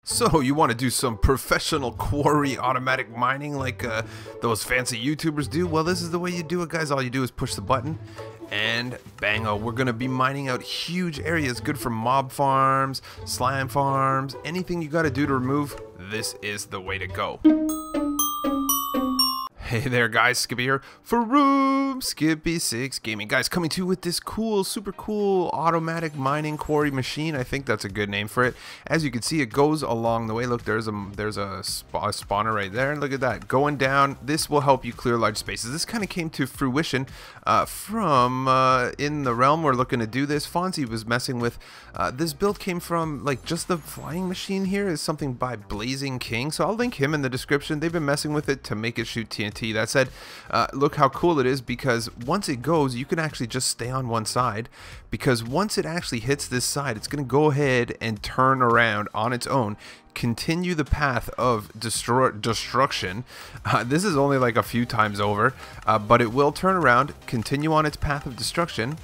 So you want to do some professional quarry automatic mining like those fancy YouTubers do? Well, this is the way you do it, guys. All you do is push the button and bango, we're going to be mining out huge areas good for mob farms, slime farms, anything you got to do to remove. This is the way to go. Hey there guys, Skippy here for Room Skippy 6 Gaming. Guys, coming to you with this cool, super cool automatic mining quarry machine. I think that's a good name for it. As you can see, it goes along the way. Look, there's a spawner right there, and look at that going down. This will help you clear large spaces. This kind of came to fruition from in the realm we're looking to do this. Fonzie was messing with this build. Came from like just the flying machine. Here is something by Blazing King, so I'll link him in the description. They've been messing with it to make it shoot TNT. That said, look how cool it is, because once it goes, you can actually just stay on one side, because once it actually hits this side, it's going to go ahead and turn around on its own, continue the path of destruction. This is only like a few times over, but it will turn around, continue on its path of destruction,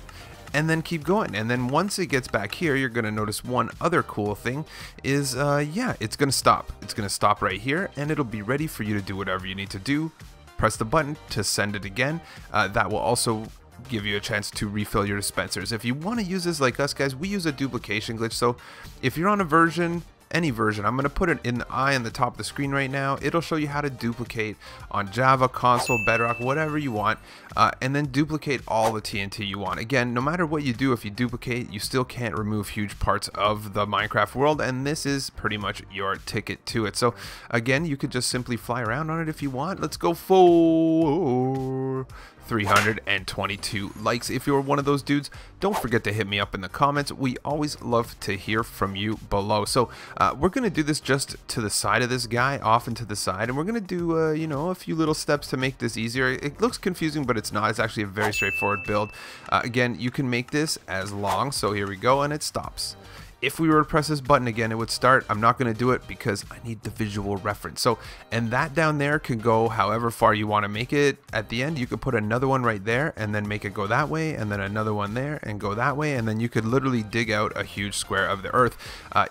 and then keep going. And then once it gets back here, you're going to notice one other cool thing is, yeah, it's going to stop. It's going to stop right here, and it'll be ready for you to do whatever you need to do. Press the button to send it again. That will also give you a chance to refill your dispensers. If you want to use this like us, guys, we use a duplication glitch. So if you're on a version, any version, I'm going to put it in the eye on the top of the screen right now. It'll show you how to duplicate on Java, console, Bedrock, whatever you want, and then duplicate all the TNT you want. Again, no matter what you do, if you duplicate, you still can't remove huge parts of the Minecraft world, and this is pretty much your ticket to it. So again, you could just simply fly around on it if you want. Let's go for 322 likes. If you're one of those dudes, don't forget to hit me up in the comments. We always love to hear from you below. So we're going to do this just to the side of this guy, off and to the side, and we're going to do you know, a few little steps to make this easier. It looks confusing, but it's not. It's actually a very straightforward build. Again, you can make this as long, so here we go, and it stops. If we were to press this button again, it would start. I'm not going to do it because I need the visual reference. So, and that down there can go however far you want to make it. At the end, you could put another one right there and then make it go that way, and then another one there and go that way, and then you could literally dig out a huge square of the earth.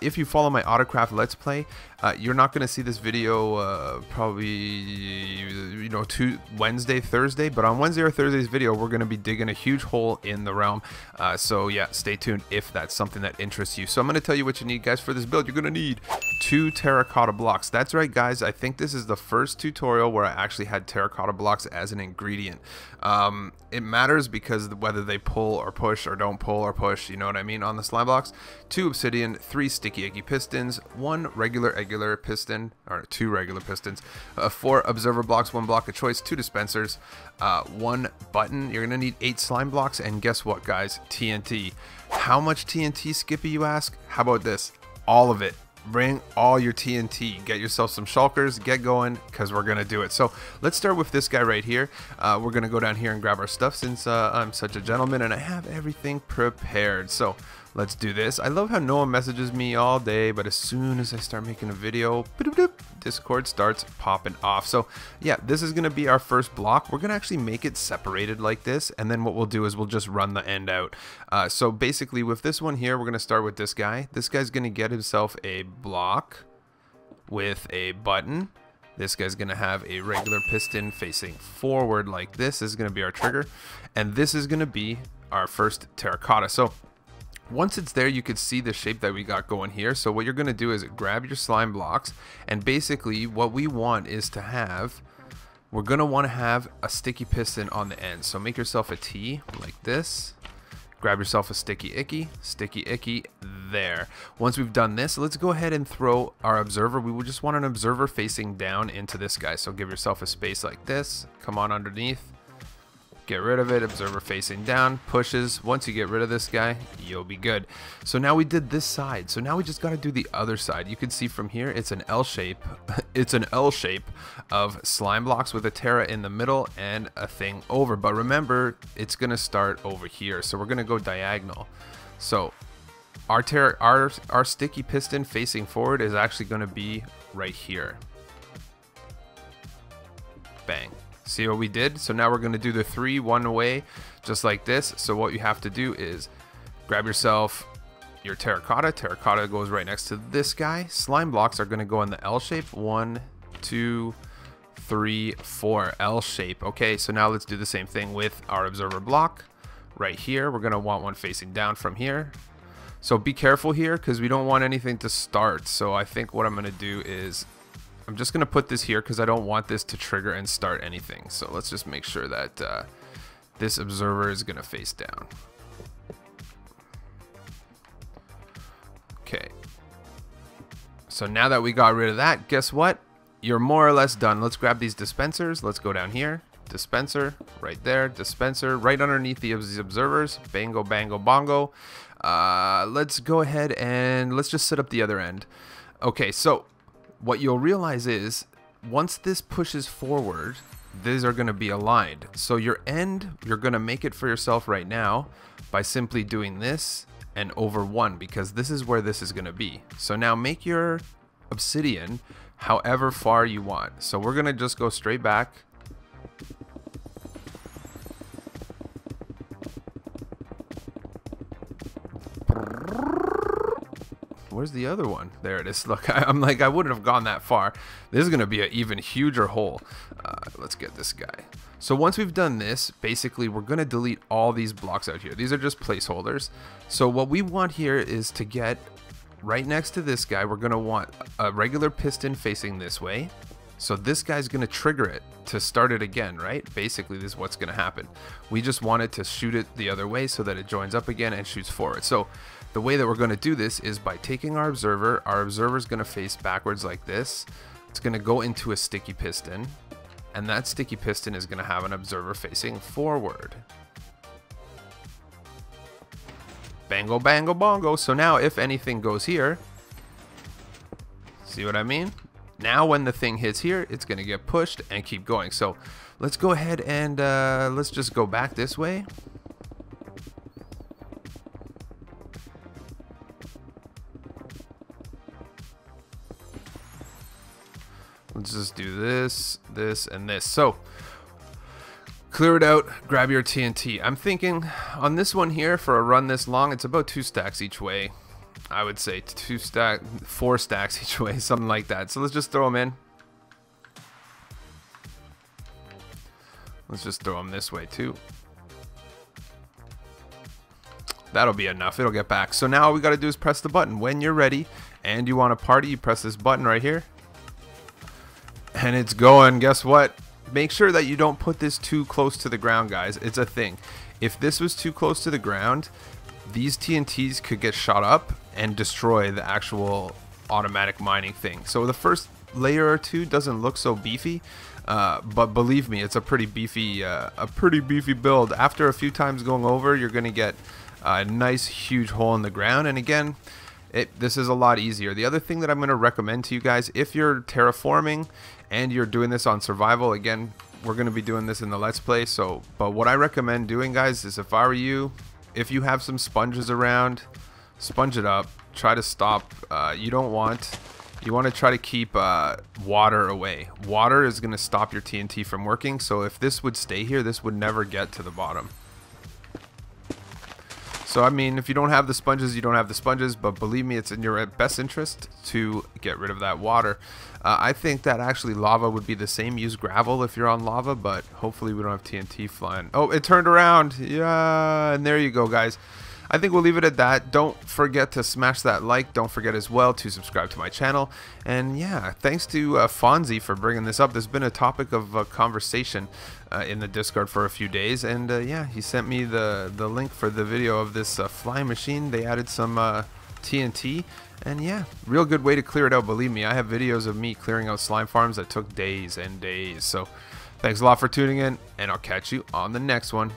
If you follow my Autocraft Let's Play, you're not going to see this video probably, you know, Wednesday, Thursday, but on Wednesday or Thursday's video, we're going to be digging a huge hole in the realm. So yeah, stay tuned if that's something that interests you. So I'm going to tell you what you need, guys, for this build. You're going to need 2 terracotta blocks. That's right, guys. I think this is the first tutorial where I actually had terracotta blocks as an ingredient. It matters because whether they pull or push or don't pull or push, you know what I mean, on the slime blocks. 2 obsidian, 3 sticky icky pistons, 1 regular piston, or 2 regular pistons, 4 observer blocks, 1 block of choice, 2 dispensers, 1 button. You're gonna need 8 slime blocks, and guess what, guys? TNT. How much TNT, Skippy, you ask? How about this? All of it. Bring all your TNT. Get yourself some shulkers, get going, because we're gonna do it. So let's start with this guy right here. We're gonna go down here and grab our stuff, since I'm such a gentleman and I have everything prepared. So let's do this. I love how no one messages me all day, but as soon as I start making a video, Discord starts popping off. So yeah, this is going to be our first block. We're going to actually make it separated like this, and then what we'll do is we'll just run the end out. So basically with this one here, we're going to start with this guy. This guy's going to get himself a block with a button. This guy's going to have a regular piston facing forward like this. This is going to be our trigger, and this is going to be our first terracotta. So once it's there, you could see the shape that we got going here. So what you're going to do is grab your slime blocks, and basically what we want is to have, we're going to want to have a sticky piston on the end. So make yourself a T like this, grab yourself a sticky icky there. Once we've done this, let's go ahead and throw our observer. We would just want an observer facing down into this guy. So give yourself a space like this, come on underneath, get rid of it, observer facing down, pushes. Once you get rid of this guy, you'll be good. So now we did this side, so now we just got to do the other side. You can see from here, it's an L shape. It's an L shape of slime blocks with a terra in the middle and a thing over. But remember, it's going to start over here, so we're going to go diagonal. So our sticky piston facing forward is actually going to be right here. Bang. See what we did? So now we're going to do the 3 one way, just like this. So what you have to do is grab yourself your terracotta. Terracotta goes right next to this guy. Slime blocks are going to go in the L shape. 1, 2, 3, 4. L shape. Okay, so now let's do the same thing with our observer block. Right here, we're going to want one facing down from here. So be careful here because we don't want anything to start. So I think what I'm going to do is I'm just going to put this here because I don't want this to trigger and start anything. So let's just make sure that this observer is going to face down. Okay. So now that we got rid of that, guess what? You're more or less done. Let's grab these dispensers. Let's go down here. Dispenser right there. Dispenser right underneath these observers. Bango, bango, bongo. Let's go ahead and let's just set up the other end. Okay, so what you'll realize is once this pushes forward, these are going to be aligned. So your end, you're going to make it for yourself right now by simply doing this and over 1 because this is where this is going to be. So now make your obsidian however far you want. So we're going to just go straight back. Where's the other one? There it is. Look, I'm like, I wouldn't have gone that far. This is going to be an even huger hole. Let's get this guy. So once we've done this, basically we're going to delete all these blocks out here. These are just placeholders. So what we want here is to get right next to this guy, we're going to want a regular piston facing this way. So this guy's going to trigger it to start it again, right? Basically, this is what's going to happen. We just want it to shoot it the other way so that it joins up again and shoots forward. So the way that we're going to do this is by taking our observer is going to face backwards like this. It's going to go into a sticky piston, and that sticky piston is going to have an observer facing forward. Bango, bango, bongo. So now if anything goes here, see what I mean? Now when the thing hits here, it's going to get pushed and keep going. So let's go ahead and let's just go back this way. Let's just do this, this, and this. So clear it out, grab your TNT. I'm thinking on this one here for a run this long, it's about 2 stacks each way. I would say 4 stacks each way, something like that. So let's just throw them in. Let's just throw them this way too. That'll be enough. It'll get back. So now all we got to do is press the button. When you're ready and you want to party, you press this button right here. And it's going. Guess what? Make sure that you don't put this too close to the ground, guys. It's a thing. If this was too close to the ground, these TNTs could get shot up and destroy the actual automatic mining thing. So the first layer or two doesn't look so beefy, but believe me, it's a pretty beefy build. After a few times going over, you're going to get a nice huge hole in the ground. And again, this is a lot easier. The other thing that I'm going to recommend to you guys, if you're terraforming and you're doing this on survival, again, we're going to be doing this in the Let's Play. So, but what I recommend doing, guys, is if I were you, if you have some sponges around, sponge it up. Try to stop. You want to try to keep water away. Water is going to stop your TNT from working. So if this would stay here, this would never get to the bottom. So I mean, if you don't have the sponges, you don't have the sponges, but believe me, it's in your best interest to get rid of that water. I think that actually lava would be the same. Use gravel if you're on lava, but hopefully we don't have TNT flying. Oh, it turned around. Yeah, and there you go, guys. I think we'll leave it at that. Don't forget to smash that like. Don't forget as well to subscribe to my channel. And yeah, thanks to Fonzie for bringing this up. There's been a topic of conversation in the Discord for a few days. And yeah, he sent me the link for the video of this flying machine. They added some TNT. And yeah, real good way to clear it out. Believe me, I have videos of me clearing out slime farms that took days and days. So thanks a lot for tuning in, and I'll catch you on the next one.